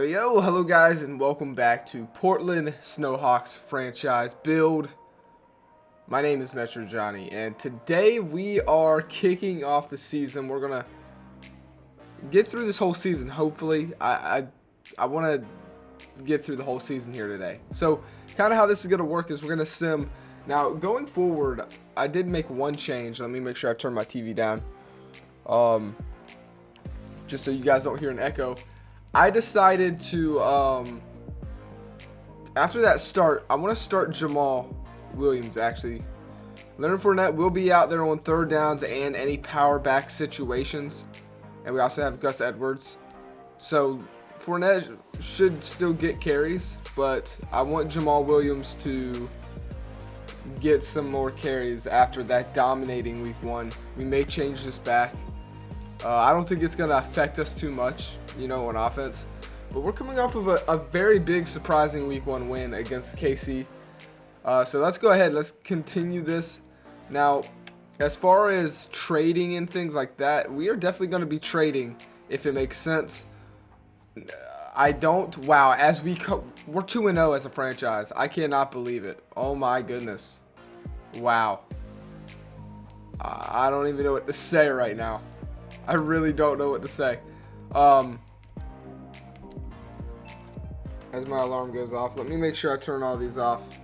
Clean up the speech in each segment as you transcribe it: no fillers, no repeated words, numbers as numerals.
Yo, hello guys, and welcome back to Portland Snowhawks franchise build. My name is MetroJohnny, and today we are kicking off the season. We're gonna get through this whole season. Hopefully, I want to get through the whole season here today. So, kind of how this is gonna work is we're gonna sim. Now, going forward, I did make one change. Let me make sure I turn my TV down, just so you guys don't hear an echo. I decided to, after that start, I want to start Jamal Williams, actually. Leonard Fournette will be out there on third downs and any power back situations. And we also have Gus Edwards. So, Fournette should still get carries, but I want Jamal Williams to get some more carries after that dominating week one. We may change this back. I don't think it's going to affect us too much, on offense. But we're coming off of a very big, surprising week one win against KC. So let's go ahead. Let's continue this. Now, as far as trading and things like that, we are definitely going to be trading if it makes sense. We're 2-0 as a franchise. I cannot believe it. Oh my goodness. Wow. I don't even know what to say right now. I really don't know what to say. As my alarm goes off, let me make sure I turn all these off.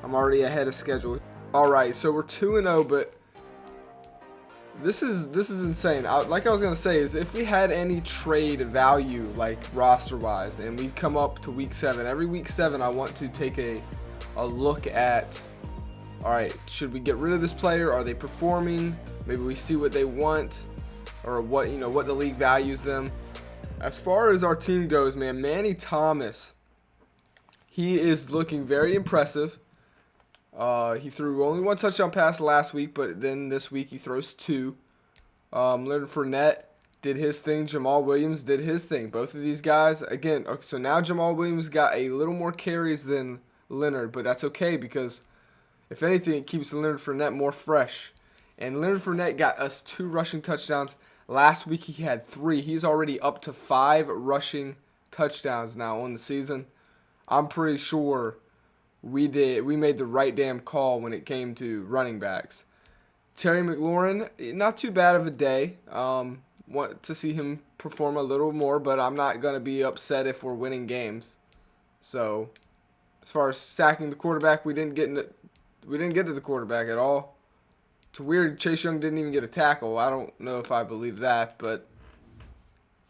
I'm already ahead of schedule. Alright, so we're 2-0, but this is insane. Like I was going to say, is if we had any trade value, like roster-wise, and we come up to week 7, every week 7 I want to take a look at, alright, should we get rid of this player? Are they performing? Maybe we see what they want, or what the league values them. As far as our team goes, man, Manny Thomas, he is looking very impressive. He threw only one touchdown pass last week, but then this week he throws 2. Leonard Fournette did his thing. Jamal Williams did his thing. Both of these guys, again, okay, so now Jamal Williams got a little more carries than Leonard, but that's okay because if anything, it keeps Leonard Fournette more fresh. And Leonard Fournette got us 2 rushing touchdowns. Last week he had 3. He's already up to 5 rushing touchdowns now on the season. I'm pretty sure we made the right damn call when it came to running backs. Terry McLaurin, not too bad of a day. Want to see him perform a little more, but I'm not going to be upset if we're winning games. So, as far as sacking the quarterback, we didn't get to the quarterback at all. It's weird Chase Young didn't even get a tackle. I don't know if I believe that, but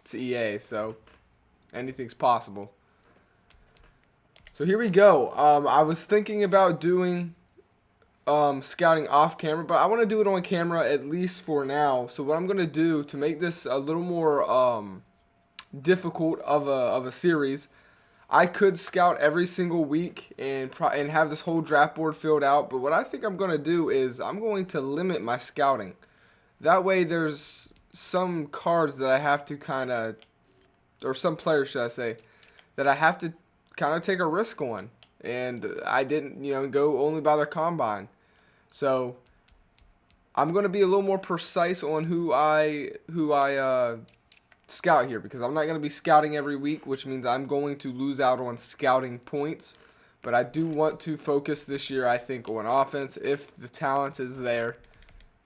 it's EA, so anything's possible. So here we go. I was thinking about doing scouting off camera, but I want to do it on camera at least for now. So what I'm going to do to make this a little more difficult of a series, I could scout every single week and have this whole draft board filled out. But what I think I'm going to do is I'm going to limit my scouting. That way there's some cards that I have to or some players should I say, that I have to kind of take a risk on. And I didn't, go only by their combine. So I'm going to be a little more precise on who I scout here, because I'm not going to be scouting every week, which means I'm going to lose out on scouting points. But I do want to focus this year, I think, on offense if the talent is there,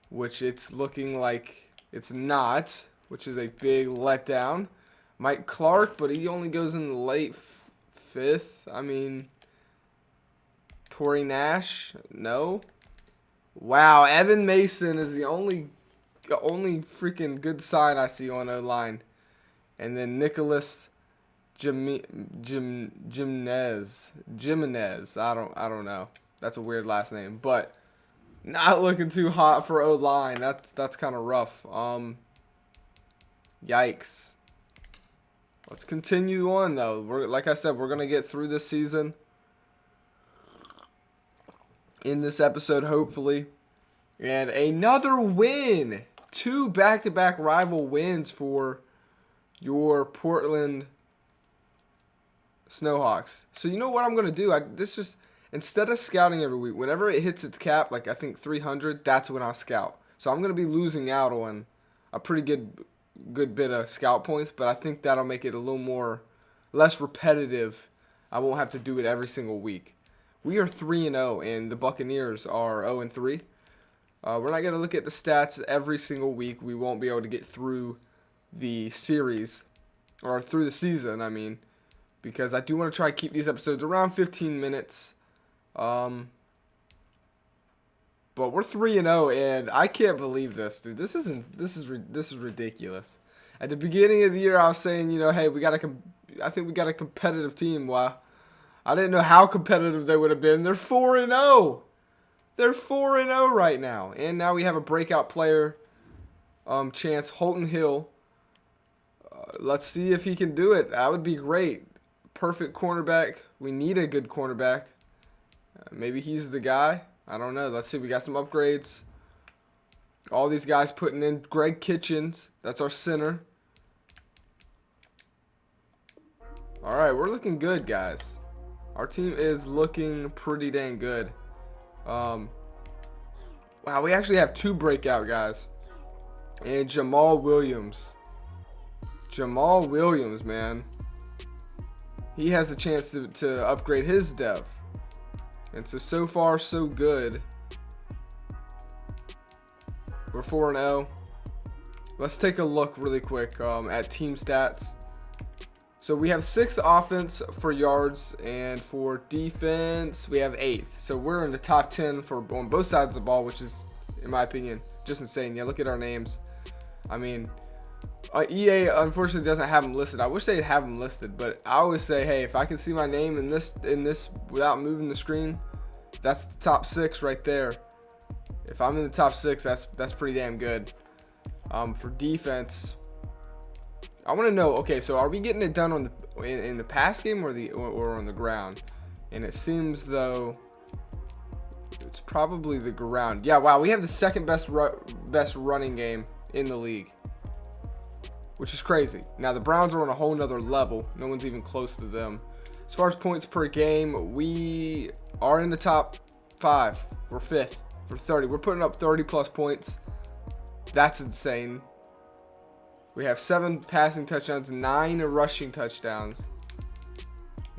which it's looking like it's not, which is a big letdown. Mike Clark, but he only goes in the late 5th. I mean, Torrey Nash, no. Wow, Evan Mason is the only freaking good sign I see on O-line. And then Nicholas Jimenez. I don't know. That's a weird last name, but not looking too hot for O-line. That's kind of rough. Yikes. Let's continue on though. Like I said, we're gonna get through this season in this episode, hopefully. And another win. 2 back-to-back rival wins for your Portland Snowhawks. So you know what I'm going to do? Instead of scouting every week, whenever it hits its cap, like I think 300, that's when I'll scout. So I'm going to be losing out on a pretty good bit of scout points, but I think that'll make it a little more less repetitive. I won't have to do it every single week. We are 3-0, and the Buccaneers are 0-3. We're not going to look at the stats every single week. We won't be able to get through the series, or through the season, I mean, because I do want to try to keep these episodes around 15 minutes. But we're 3-0, and I can't believe this, dude. This is ridiculous. At the beginning of the year, I was saying, you know, hey, I think we got a competitive team. Wow, I didn't know how competitive they would have been. They're 4-0. They're 4-0 right now, and now we have a breakout player chance, Holton Hill. Let's see if he can do it. That would be great. Perfect cornerback. We need a good cornerback. Maybe he's the guy. I don't know. Let's see. We got some upgrades. All these guys putting in. Greg Kitchens. That's our center. All right. We're looking good, guys. Our team is looking pretty dang good. Wow. We actually have 2 breakout guys. And Jamal Williams. Jamal Williams, man. He has a chance to upgrade his dev. And so far, so good. We're 4-0. Let's take a look really quick at team stats. So we have 6th offense for yards, and for defense, we have 8th. So we're in the top 10 on both sides of the ball, which is, in my opinion, just insane. Yeah, look at our names. I mean, EA unfortunately doesn't have them listed. I wish they'd have them listed, but I always say, hey, if I can see my name in this without moving the screen, that's the top 6 right there. If I'm in the top 6, that's pretty damn good. For defense, I want to know. Okay, so are we getting it done on in the pass game or on the ground? And it seems though it's probably the ground. Yeah, wow, we have the second best running game in the league, which is crazy. Now the Browns are on a whole nother level. No one's even close to them. As far as points per game, we are in the top 5. We're 5th for 30. We're putting up 30 plus points. That's insane. We have 7 passing touchdowns, 9 rushing touchdowns.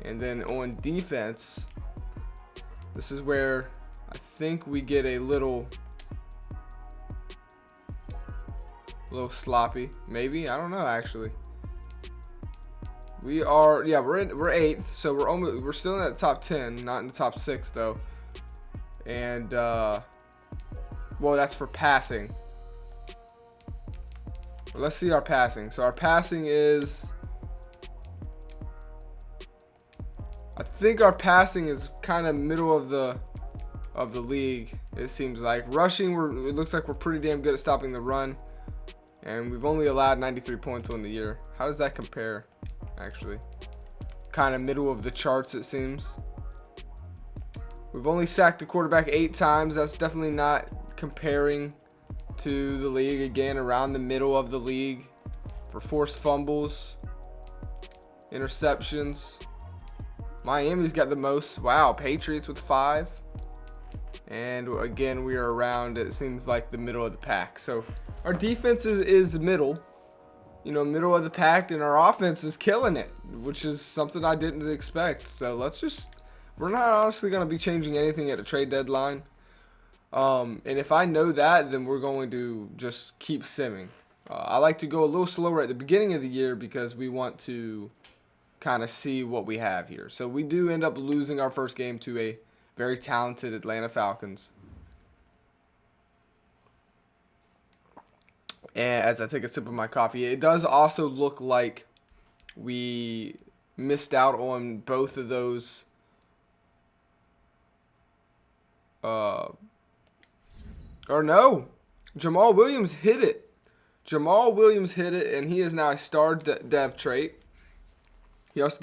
And then on defense, this is where I think we get a little sloppy, maybe. I don't know, actually. We are, yeah, we're 8th, so we're still in that top 10, not in the top 6 though. And well, that's for passing. Well, let's see our passing. So our passing is, I think our passing is kind of middle of the league. It seems like rushing, it looks like we're pretty damn good at stopping the run. And we've only allowed 93 points on the year. How does that compare, actually? Kind of middle of the charts, it seems. We've only sacked the quarterback 8 times. That's definitely not comparing to the league. Again, around the middle of the league. For forced fumbles, interceptions, Miami's got the most. Wow, Patriots with 5. And again, we are around, it seems like, the middle of the pack. So our defense is middle, middle of the pack, and our offense is killing it, which is something I didn't expect. So we're not honestly going to be changing anything at the trade deadline. And if I know that, then we're going to just keep simming. I like to go a little slower at the beginning of the year because we want to kind of see what we have here. So we do end up losing our first game to a very talented Atlanta Falcons. And as I take a sip of my coffee, it does also look like we missed out on both of those or no, Jamal Williams hit it. Jamal Williams hit it, and he is now a star dev trait. He also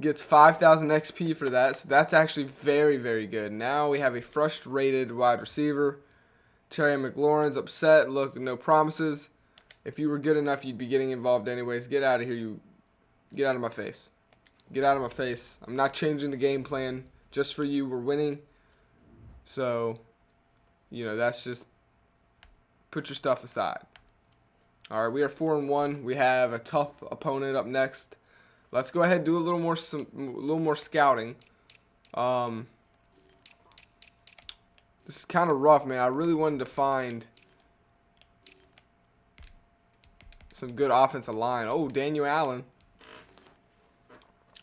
gets 5,000 XP for that, so that's actually very, very good. Now we have a frustrated wide receiver. Terry McLaurin's upset. Look, no promises. If you were good enough, you'd be getting involved anyways. Get out of here, get out of my face. Get out of my face. I'm not changing the game plan just for you. We're winning. So, that's just, put your stuff aside. All right, we are 4-1. We have a tough opponent up next. let's go ahead and do a little more scouting. This is kind of rough, man. I really wanted to find some good offensive line. Oh, Daniel Allen.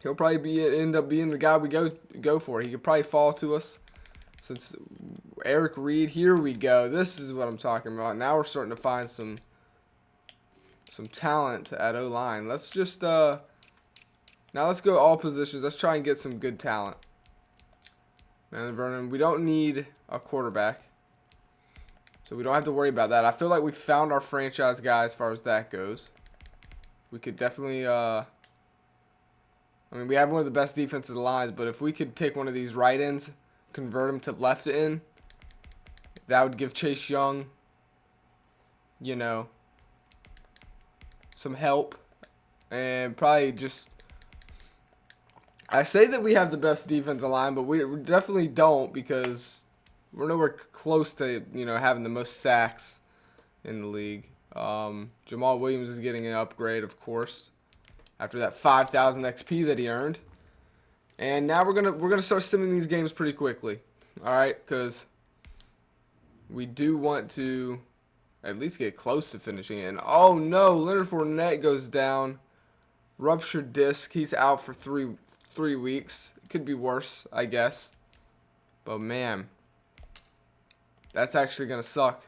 He'll probably end up being the guy we go for. He could probably fall to us. Since Eric Reed, here we go. This is what I'm talking about. Now we're starting to find some talent at O-line. Let's just now let's go all positions. Let's try and get some good talent. And Vernon, we don't need a quarterback, so we don't have to worry about that. I feel like we found our franchise guy as far as that goes. We could definitely I mean, we have one of the best defensive lines, but if we could take one of these right ends, convert him to left end, that would give Chase Young, you know, some help. And probably just, I say that we have the best defensive line, but we definitely don't, because we're nowhere close to, you know, having the most sacks in the league. Jamal Williams is getting an upgrade, of course, after that 5,000 XP that he earned. And now we're gonna start simming these games pretty quickly, all right? Because we do want to at least get close to finishing it. And oh no, Leonard Fournette goes down, ruptured disc. He's out for three weeks. It could be worse, I guess. But man, that's actually gonna suck.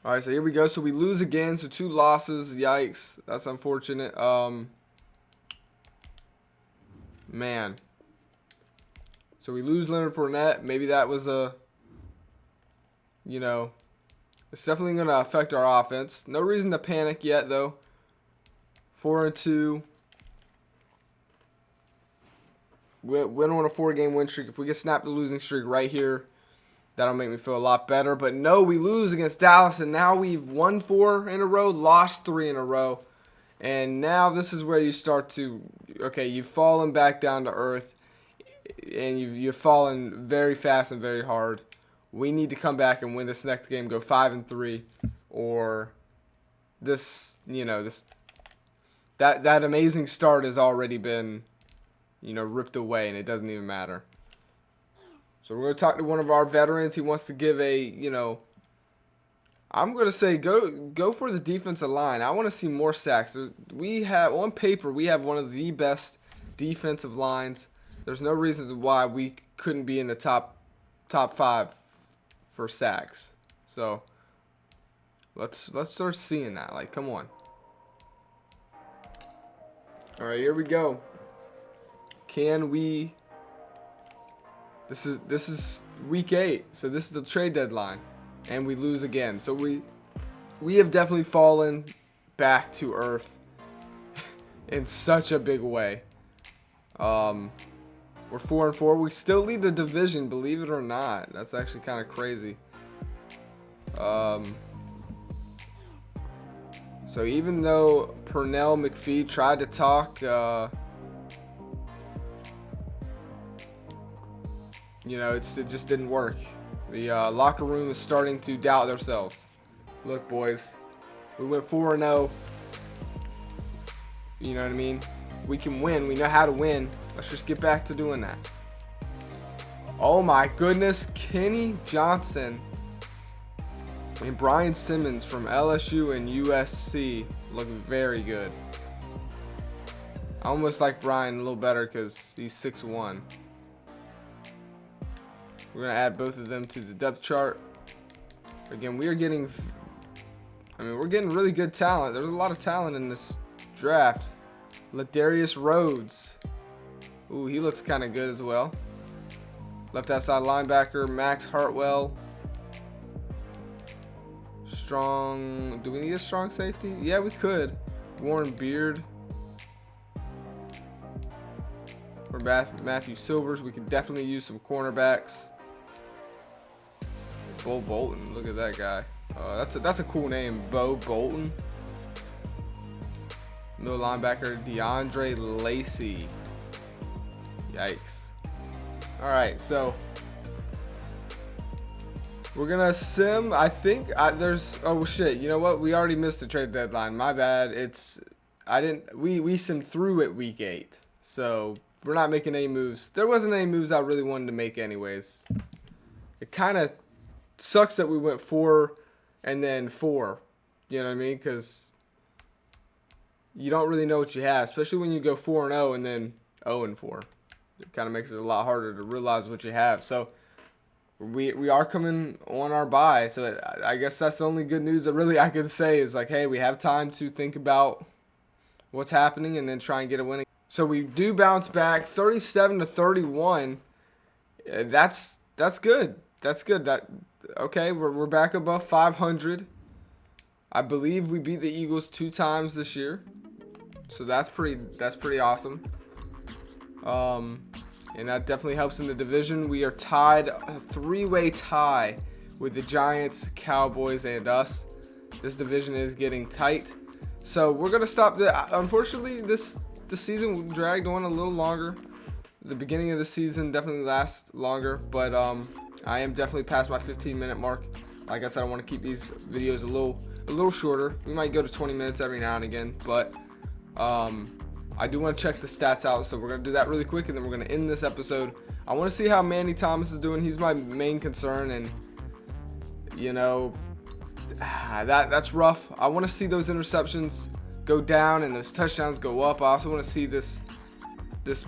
All right, so here we go. So we lose again. So 2 losses. Yikes. That's unfortunate. Man. So we lose Leonard Fournette. Maybe that was a, you know, it's definitely going to affect our offense. No reason to panic yet, though. 4-2. We're on a 4-game win streak. If we can snap the losing streak right here, that'll make me feel a lot better. But no, we lose against Dallas, and now we've won 4 in a row, lost 3 in a row. And now this is where you start to, okay, you've fallen back down to earth, and you've fallen very fast and very hard. We need to come back and win this next game, go 5-3, or this, you know, that amazing start has already been, you know, ripped away, and it doesn't even matter. So we're going to talk to one of our veterans. He wants to give a, you know, I'm going to say go for the defensive line. I want to see more sacks. We have, on paper, we have one of the best defensive lines. There's no reason why we couldn't be in the top 5 for sacks. So let's start seeing that. Like, come on. All right, here we go. Can we? This is week 8, so this is the trade deadline, and we lose again. So we have definitely fallen back to earth in such a big way. We're 4-4. We still lead the division, believe it or not. That's actually kind of crazy. So even though Pernell McPhee tried to talk, you know, it just didn't work. The locker room is starting to doubt themselves. Look, boys, we went 4-0. You know what I mean? We can win. We know how to win. Let's just get back to doing that. Oh my goodness, Kenny Johnson and Brian Simmons from LSU and USC look very good. I almost like Brian a little better because he's 6'1". We're going to add both of them to the depth chart. Again, we're getting really good talent. There's a lot of talent in this draft. Ladarius Rhodes. Ooh, he looks kind of good as well. Left outside linebacker, Max Hartwell. Strong. Do we need a strong safety? Yeah, we could. Warren Beard. Or Matthew Silvers. We could definitely use some cornerbacks. Bo Bolton, look at that guy. That's a cool name, Bo Bolton. Middle linebacker DeAndre Lacey. Yikes. All right, so We're gonna sim. I think there's. Oh shit! You know what? We already missed the trade deadline. My bad. We simmed through at week 8, so we're not making any moves. There wasn't any moves I really wanted to make anyways. It kind of sucks that we went 4 and then 4. You know what I mean? Because you don't really know what you have, especially when you go 4-0 and then 0-4. It kind of makes it a lot harder to realize what you have. So we are coming on our bye. So I guess that's the only good news that really I can say is like, hey, we have time to think about what's happening and then try and get a win. So we do bounce back 37-31. That's good. That's good. Okay, we're back above 500. I believe we beat the Eagles 2 times this year. So that's pretty awesome. And that definitely helps in the division. We are tied, a 3-way tie with the Giants, Cowboys, and us. This division is getting tight. So we're going to stop unfortunately, the season dragged on a little longer. The beginning of the season definitely lasts longer, but I am definitely past my 15-minute mark. Like I said, I want to keep these videos a little shorter. We might go to 20 minutes every now and again, but I do want to check the stats out, so we're going to do that really quick, and then we're going to end this episode. I want to see how Manny Thomas is doing. He's my main concern, and, you know, that's rough. I want to see those interceptions go down and those touchdowns go up. I also want to see this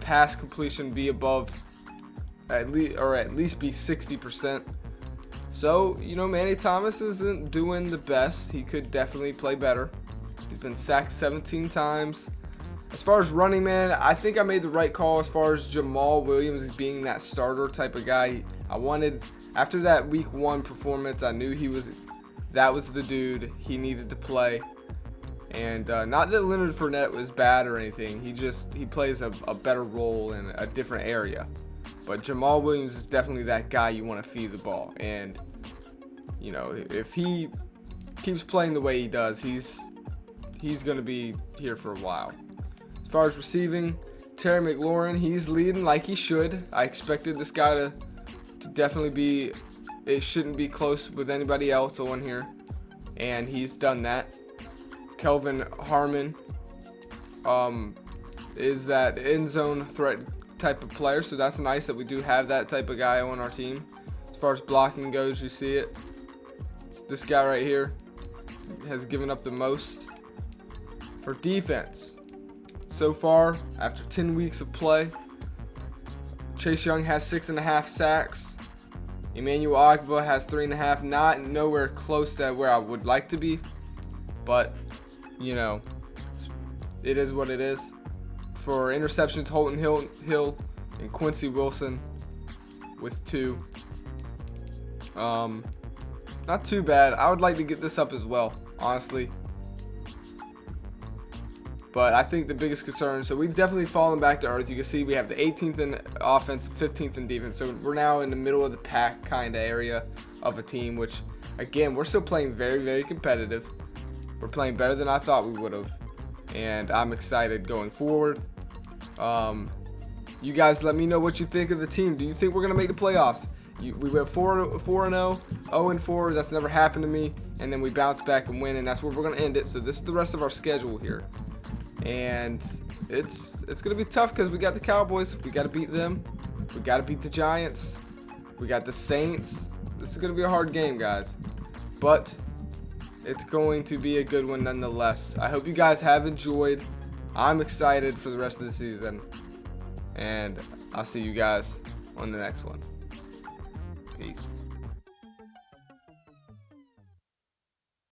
pass completion be above, at least be 60%. So, you know, Manny Thomas isn't doing the best. He could definitely play better. He's been sacked 17 times. As far as running man, I think I made the right call as far as Jamal Williams being that starter type of guy. After that week 1 performance, I knew that was the dude he needed to play. And not that Leonard Fournette was bad or anything. He plays a better role in a different area. But Jamal Williams is definitely that guy you want to feed the ball. And, you know, if he keeps playing the way he does, he's going to be here for a while. As far as receiving, Terry McLaurin, he's leading like he should. I expected this guy to definitely be, it shouldn't be close with anybody else on here. And he's done that. Kelvin Harmon is that end zone threat type of player, so that's nice that we do have that type of guy on our team. As far as blocking goes, you see it. This guy right here has given up the most. For defense, so far, after 10 weeks of play, Chase Young has 6.5 sacks. Emmanuel Ogbah has 3.5. Nowhere close to where I would like to be, but you know, it is what it is. For interceptions, Holton Hill and Quincy Wilson with 2. Not too bad. I would like to get this up as well, honestly. But I think the biggest concern, so we've definitely fallen back to earth. You can see we have the 18th in offense, 15th in defense. So we're now in the middle of the pack kind of area of a team, which, again, we're still playing very, very competitive. We're playing better than I thought we would have. And I'm excited going forward. You guys let me know what you think of the team. Do you think we're going to make the playoffs? We went 4-0, 0-4. That's never happened to me. And then we bounce back and win, and that's where we're going to end it. So this is the rest of our schedule here. And it's going to be tough because we got the Cowboys. We got to beat them. We got to beat the Giants. We got the Saints. This is going to be a hard game, guys. But it's going to be a good one nonetheless. I hope you guys have enjoyed. I'm excited for the rest of the season. And I'll see you guys on the next one. Peace.